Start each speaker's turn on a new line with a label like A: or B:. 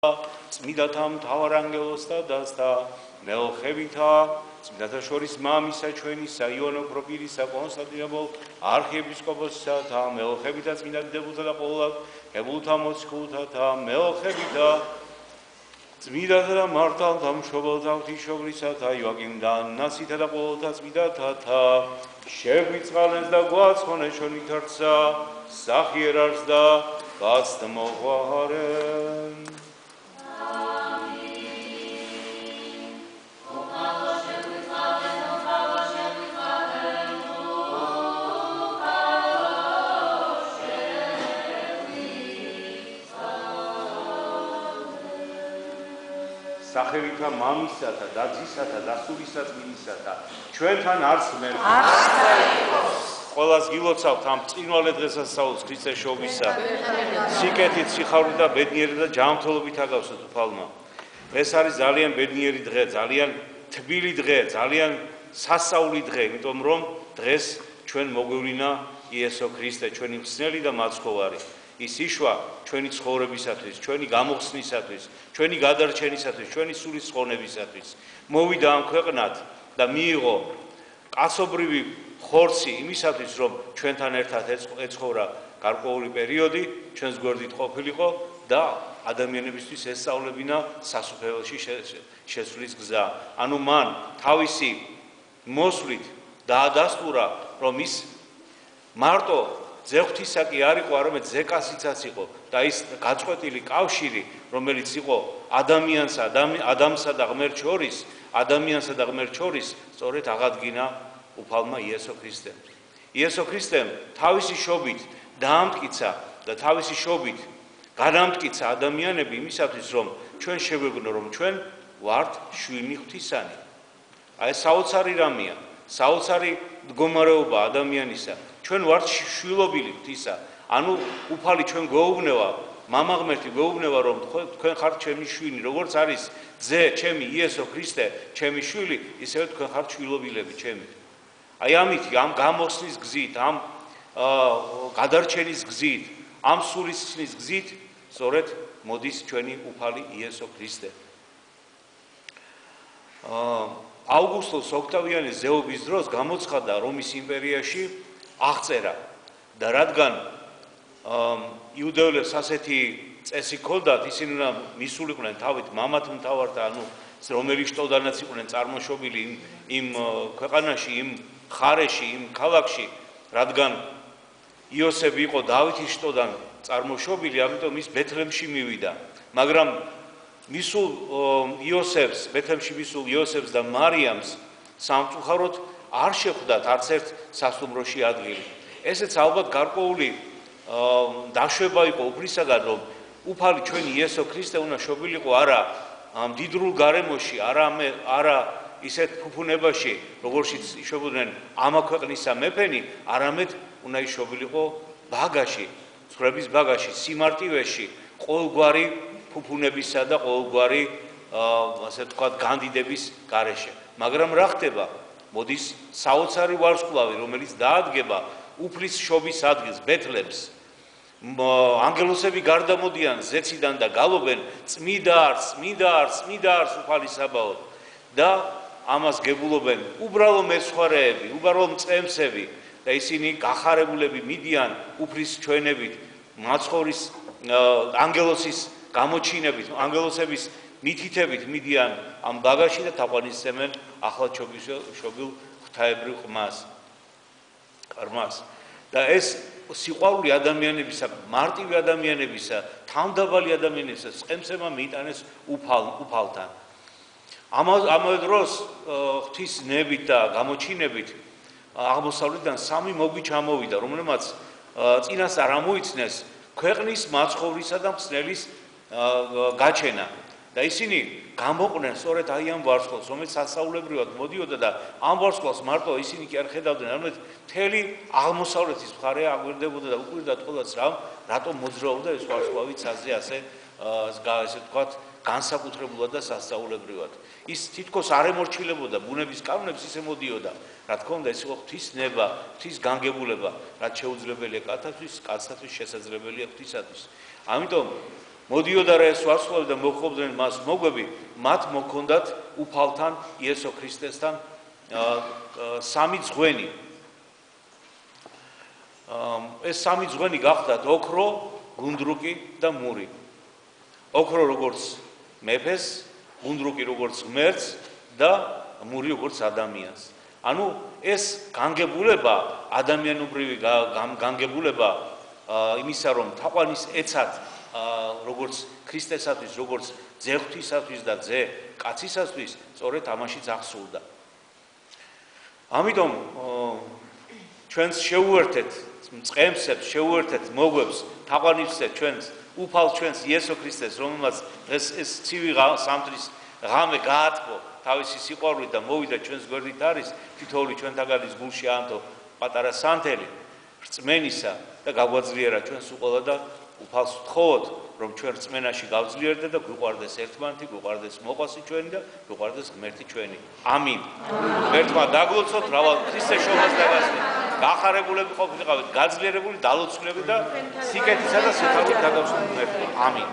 A: წმიდათა მთავარ ანგელოზს და დასთა მელხევითა წმიდათა შორის მამისა ჩვენისა იონო პროფირისა კონსტანტინოპოლ არქიეპისკოპოსისა და მელხევითა წმინდა დებულთა და ყოვლად ებულთა მოციქულთა მელხევითა წმიდათა და მართალთა მშობელთა ღვთისმშობლისა და იოაკიმ და ანასითა და ყოვლთა წმიდათა შეგვიწყალეს და გვაცხონეს ჩვენი თორცა სახიერარს და გასტმოღვარენ სახელითა მამისათა და ძისათა და სულისა წმინდისათა ჩვენთან არც მე ყველას გილოცავთ ამ წინვალე დღესასწაულს ქრისტეს შობისა სიკეთით სიხარულით და ბედნიერი და ჯანმრთელობით აგავსოთ უფალმა ეს არის ძალიან ბედნიერი დღე ძალიან თბილი დღე ძალიან სასწაული დღე იმიტომ რომ დღეს ჩვენ მოგვევლინა იესო ქრისტე ჩვენი მხსნელი და მაცხოვარი ის იშვა ჩვენი ცხოვრებისათვის, ჩვენი გამოხსნისათვის, ჩვენი გადარჩენისათვის, ჩვენი სულის ხონებისათვის. მოვიდა ამ ქვეყნად და მიიღო კაცობრივი ხორცი იმისათვის, რომ ჩვენთან ერთად ეცხოვრა გარკვეული პერიოდი, ჩვენს გვერდით ყოფილიყო და ადამიანებისთვის ესწავლებინა სასუფეველში შესვლის გზა. ანუ მან თავისი მოსვლით დაადასტურა, რომ ის მარტო ზეღვთისაკი არ იყო, არამედ ზეკასიცაც იყო და ის გაწყვეტილი კავშირი, რომელიც იყო ადამიანსა და ღმერთს შორის, ადამიანსა და ღმერთს შორის, სწორედ აღადგინა უფალმა იესო ქრისტემ. იესო ქრისტემ თავისი შობით დაამტკიცა და თავისი შობით გადამტკიცა ადამიანები იმისათვის, რომ ჩვენ შეგვეგნო, რომ ჩვენ ვართ შვილი ღვთისანი. აი საოცარი რამეა, საოცარი მდგომარეობა ადამიანისა. ჩვენ ვართ შვილობილი ღვთისა. ანუ უფალი ჩვენ გვეუბნება, მამა ღმერთი გვეუბნება, რომ თქვენ ხართ ჩემი შვილი, როგორც არის ძე ჩემი იესო ქრისტე, ჩემი შვილი, ისევე თქვენ ხართ შვილობილები ჩემი. აი ამით, ამ გამოხსნის გზით, ამ გადარჩენის გზით, ამ სულისხსნის გზით, სწორედ მოდის ჩვენი უფალი იესო ქრისტე. ავგუსტუს ოქტავიანეს ზეობის დროს გამოცხადა რომის იმპერიაში აღწერა და რადგან იუდეველებს ასეთი წესი ჰქონდათ, ისინი უნდა მისულიყვნენ თავით მამათ მთავართა, ანუ რომელი შტოდანაც იყვნენ წარმოშობილი იმ ქვეყანაში, იმ მხარეში, იმ ქალაქში, რადგან იოსები იყო დავითის შტოდან წარმოშობილი, ამიტომ ის ბეთლემში მივიდა. მაგრამ მისულ იოსებს, ბეთლემში მისულ იოსებს და მარიამს სამწუხაროდ არ შეხვდათ არც ერთ სასტუმროში ადგილი. ესეც ალბათ გარკვეული დაშვება იყო უფლისაგან, რომ უფალი ჩვენი იესო ქრისტე უნდა შობილიყო არა მდიდრულ გარემოში, არა ისეთ ფუფუნებაში, როგორშიც იშობდნენ ამა ქვეყნისა მეფენი, არამედ უნდა იშობილიყო ბაგაში, ცხოვრების ბაგაში, სიმარტივეში, ყოველგვარი ფუფუნებისა და ყოველგვარი ასე ვთქვათ განდიდების გარეშე. მაგრამ რა ხდება? მოდის საოცარი ვარსკვლავი, რომელიც დაადგება უფლის შობის ადგილს, ბეთლემს. ანგელოსები გარდამოდიან ზეციდან და გალობენ წმიდარს, წმიდარს, წმიდარს უფალი საბაოდ და ამას გებულობენ უბრალო მეცხვარეები, უბრალო მწყემსები და ისინი გახარებულები მიდიან უფლის ჩვენებით, მაცხოვრის ანგელოსის გამოჩინებით, ანგელოსების მითითებით მიდიან ამ ბაგაში და თაყვანისცემენ ახლად შობილ ღვთაებრივ ყმას. და ეს სიყვარული ადამიანებისა, მარტივი ადამიანებისა, თავმდაბალი ადამიანებისა, წყემსება მიიტანეს უფალთან. ამავე დროს ღვთის ნებით და გამოჩინებით აღმოსავლეთიდან სამი მოგვი ჩამოვიდა, რომელმაც წინასწარ ამოიცნეს ქვეყნის მაცხოვრისა და მხსნელის გაჩენა. და ისინი გამოყვნენ სწორედ აი ამ ვარსკვლავს, რომელიც სასწაულებრივად მოდიოდა და ამ ვარსკვლავს მარტო ისინი კი არ ხედავდნენ, არამედ მთელი აღმოსავლეთის მხარე აგვირდებოდა და უყვირდათ ყველას რატომ მოძრაობდა ეს ვარსკვლავი ცაზე ასე ვთქვათ განსაკუთრებულად და სასწაულებრივად. ის თითქოს არ ემორჩილებოდა ბუნების კანონებს, ისე მოდიოდა. რა თქმა უნდა, ეს იყო ღვთის ნება, ღვთის განგებულება, რაც შეუძლებელია კაცთათვის, კაცთათვის შესაძლებელია ღვთისათვის. ამიტომ მოდიოდა რა ეს ვარსკვლავი და მოჰყობდნენ მას მოგვები, მათ მოქონდათ უფალთან იესო ქრისტესთან სამი ძღვენი. ეს სამი ძღვენი გახდათ ოქრო, გუნდრუკი და მური. ოქრო როგორც მეფეს, გუნდრუკი როგორც ღმერთს და მური როგორც ადამიანს. ანუ ეს განგებულება, ადამიანობრივი განგებულება იმისა რომ თაყვანის ეცად როგორც ქრისტესათვის, როგორც ძე ღვთისათვის და ძე კაცისათვის, სწორედ ამაშიც აღსრულდა. ამიტომ ჩვენს შეუერთეთ მწყემსებს, შეუერთეთ მოგვებს, თაყვანისცეთ ჩვენს უფალ ჩვენს იესო ქრისტეს, რომელმაც დღეს ეს ცივი სამთრის ღამე გაატყო თავისი სიყვარულით და მოვიდა ჩვენს გვერდით არის, თითოეული ჩვენთაგანის გულში აანთო პატარა სანთელი რწმენისა და გაგვაძლიერა ჩვენს უყოლა და უფალს ვთხოვოთ, რომ ჩვენ რწმენაში გავძლიერდეთ და გვიყვარდეს ერთმანეთი, გვიყვარდეს მოყვასი ჩვენი და გვიყვარდეს ღმერთი ჩვენი. ამინ. ღმერთმა დაგლოცოთ, რავალ ქრისტეს შობას დაგასვით. გახარებულები ყოფილიყავით, გაძლიერებული, დალოცულები და სიკეთისა და სიყვარულით დაგავსოთ ღმერთმა. ამინ.